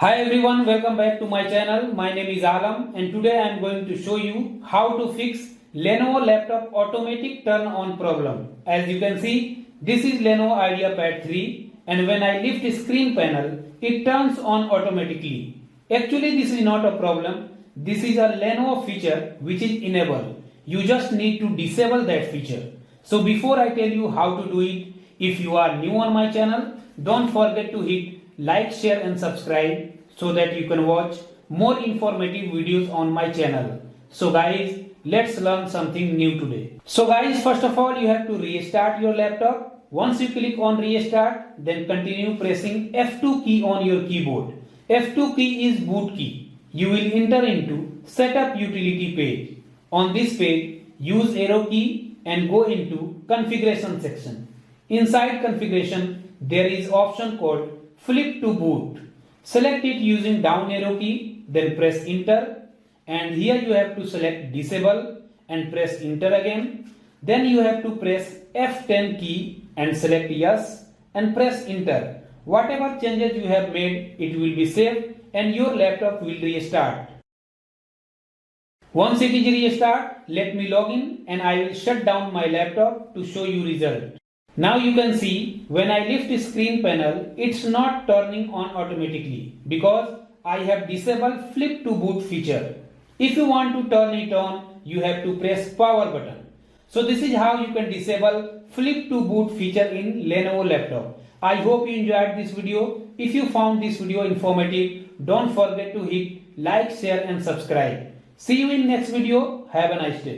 Hi everyone, welcome back to my channel. My name is Alam and today I am going to show you how to fix Lenovo laptop automatic turn on problem. As you can see, this is Lenovo IdeaPad 3 and when I lift the screen panel, it turns on automatically. Actually, this is not a problem. This is a Lenovo feature which is enabled. You just need to disable that feature. So before I tell you how to do it, if you are new on my channel, don't forget to hit like, share and subscribe so that you can watch more informative videos on my channel. So guys, let's learn something new today. So guys, first of all you have to restart your laptop. Once you click on restart, then continue pressing F2 key on your keyboard. F2 key is boot key. You will enter into setup utility page. On this page, use arrow key and go into configuration section. Inside configuration, there is option called flip to boot. Select it using down arrow key, then press enter, and here you have to select disable and press enter again. Then you have to press F10 key and select yes and press enter. Whatever changes you have made, it will be saved and your laptop will restart. Once it is restart, let me log in and I will shut down my laptop to show you result. Now you can see when I lift the screen panel, it's not turning on automatically because I have disabled flip to boot feature. If you want to turn it on, you have to press power button. So this is how you can disable flip to boot feature in Lenovo laptop. I hope you enjoyed this video. If you found this video informative, don't forget to hit like, share and subscribe. See you in next video. Have a nice day.